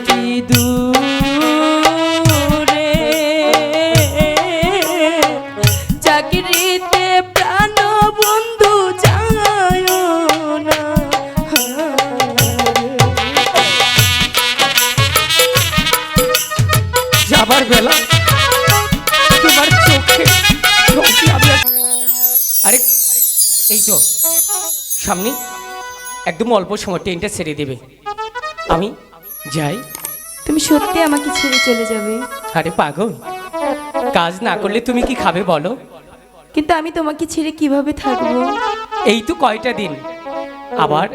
কি দূরে চাকরিতে প্রাণ বন্ধু যায় না। যাবার বেলা তোমার চোখে আরে এই তো সামনে একদম অল্প সময় ট্রেনটা ছেড়ে দেবে, আমি যাই। তুমি সত্যি আমাকে ছেড়ে চলে যাবে? আরে পাগল, কাজ না করলে তুমি কি খাবে বলো? কিন্তু আমি তোমাকে ছেড়ে কিভাবে থাকবো? এই তো কয়টা দিন, আবার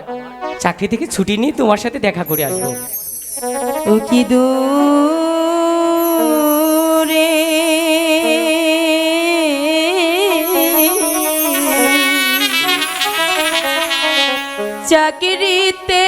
চাকরি থেকে ছুটি নিয়ে তোমার সাথে দেখা করে আসবো। ও কি দূরে চাকরিতে